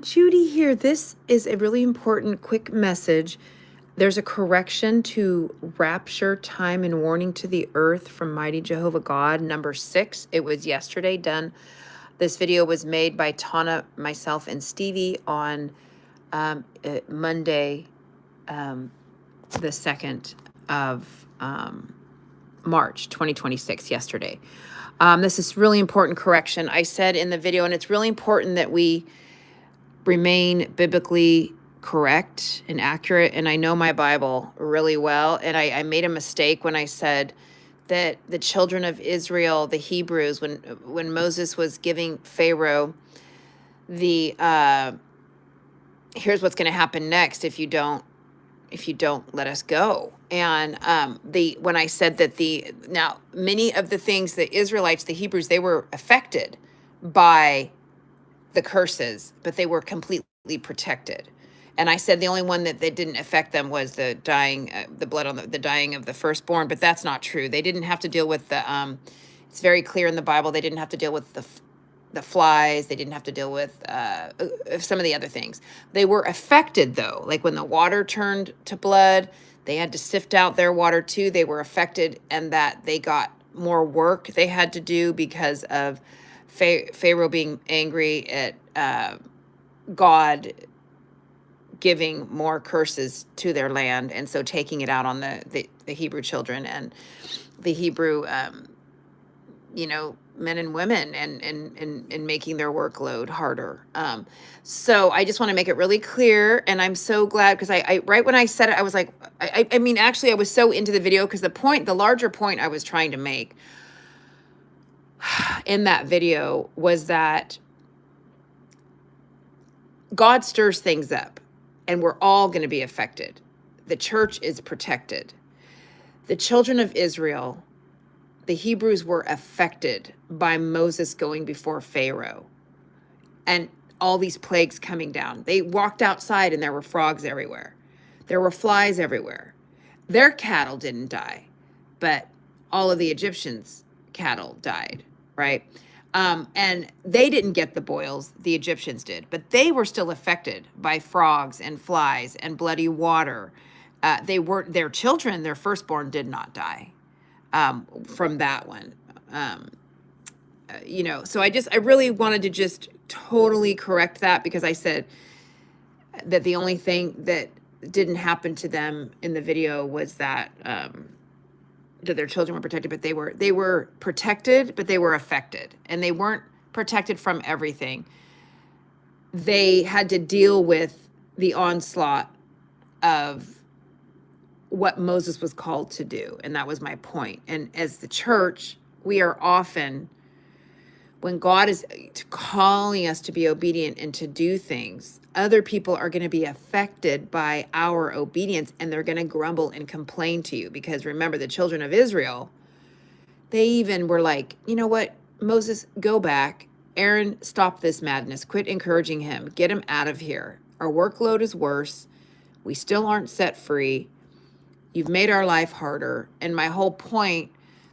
Judy here. This is a really important quick message. There's a correction to Rapture Time and Warning to the Earth from Mighty Jehovah God, number 6. It was yesterday done. This video was made by Tana, myself, and Stevie on Monday, the 2nd of March 2026, yesterday. This is really important correction. I said in the video, and it's really important that we remain biblically correct and accurate. And I know my Bible really well. And I made a mistake when I said that the children of Israel, the Hebrews, when Moses was giving Pharaoh the here's what's going to happen next if you don't let us go. And when I said that now many of the things, the Israelites, the Hebrews, they were affected by the curses, but they were completely protected. And I said the only one that didn't affect them was the dying, the blood on the dying of the firstborn, but that's not true. They didn't have to deal with it's very clear in the Bible, they didn't have to deal with the flies. They didn't have to deal with some of the other things. They were affected though. Like when the water turned to blood, they had to sift out their water too. They were affected, and that they got more work they had to do because of Pharaoh being angry at God giving more curses to their land, and so taking it out on the Hebrew children and the Hebrew men and women, and making their workload harder. So I just want to make it really clear, and I'm so glad, because I right when I said it, I was like, I mean, actually, I was so into the video, because the larger point I was trying to make in that video was that God stirs things up, and we're all going to be affected. The church is protected. The children of Israel, the Hebrews, were affected by Moses going before Pharaoh and all these plagues coming down. They walked outside and there were frogs everywhere. There were flies everywhere. Their cattle didn't die, but all of the Egyptians' cattle died, right? And they didn't get the boils, the Egyptians did, but they were still affected by frogs and flies and bloody water. Their children, their firstborn, did not die from that one. So I really wanted to just totally correct that, because I said that the only thing that didn't happen to them in the video was that their children were protected, but they were protected, but they were affected, and they weren't protected from everything. They had to deal with the onslaught of what Moses was called to do. And that was my point. And as the church, we are often, when God is calling us to be obedient and to do things, other people are going to be affected by our obedience, and they're going to grumble and complain to you. Because remember, the children of Israel, they even were like, you know what, Moses, go back. Aaron, stop this madness. Quit encouraging him. Get him out of here. Our workload is worse. We still aren't set free. You've made our life harder. And my whole point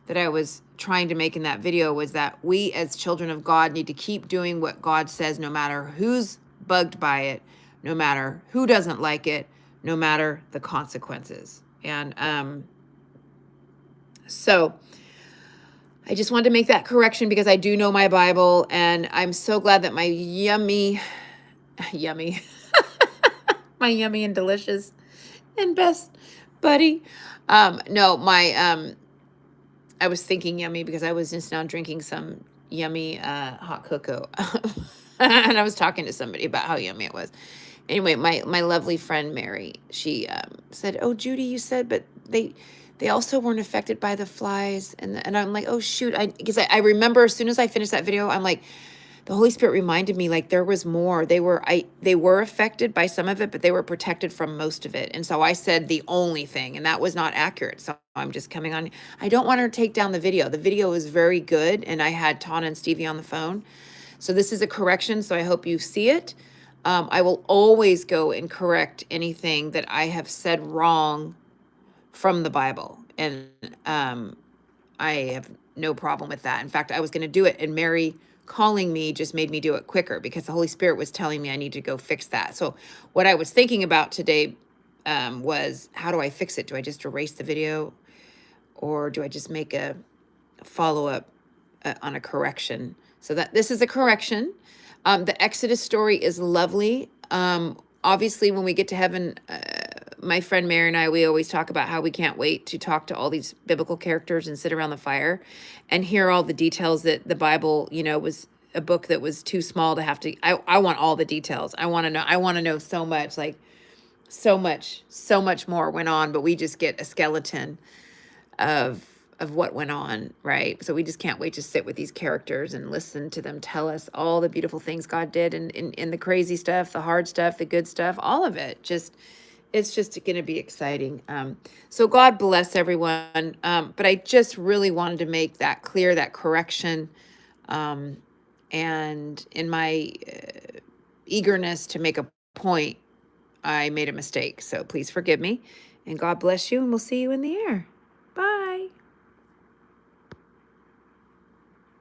that I was trying to make in that video was that we as children of God need to keep doing what God says, no matter who's bugged by it, no matter who doesn't like it, no matter the consequences. And so I just wanted to make that correction, because I do know my Bible, and I'm so glad that my yummy, my yummy and delicious and best buddy. I was thinking yummy because I was just now drinking some yummy hot cocoa. And I was talking to somebody about how yummy it was. Anyway, my lovely friend Mary, she said, "Oh, Judy, you said, but they also weren't affected by the flies." And I'm like, "Oh shoot," because I remember as soon as I finished that video, I'm like, the Holy Spirit reminded me, like, there was more. They were affected by some of it, but they were protected from most of it. And so I said the only thing, and that was not accurate. So I'm just coming on. I don't want her to take down the video. The video is very good, and I had Tana and Stevie on the phone. So this is a correction, so I hope you see it. I will always go and correct anything that I have said wrong from the Bible. And I have no problem with that. In fact, I was going to do it, and Mary calling me just made me do it quicker because the Holy Spirit was telling me I need to go fix that. So what I was thinking about today was, how do I fix it? Do I just erase the video, or do I just make a follow up on a correction? So that this is a correction. The Exodus story is lovely. Obviously, when we get to heaven, my friend Mary and I, we always talk about how we can't wait to talk to all these biblical characters and sit around the fire and hear all the details that the Bible, was a book that was too small to have to. I want all the details. I want to know. I want to know so much, like so much more went on, but we just get a skeleton of what went on, right? So we just can't wait to sit with these characters and listen to them tell us all the beautiful things God did, and in the crazy stuff, the hard stuff, the good stuff, all of it. It's just going to be exciting. So God bless everyone. But I just really wanted to make that clear, that correction. And in my eagerness to make a point, I made a mistake. So please forgive me, and God bless you, and we'll see you in the air. Bye.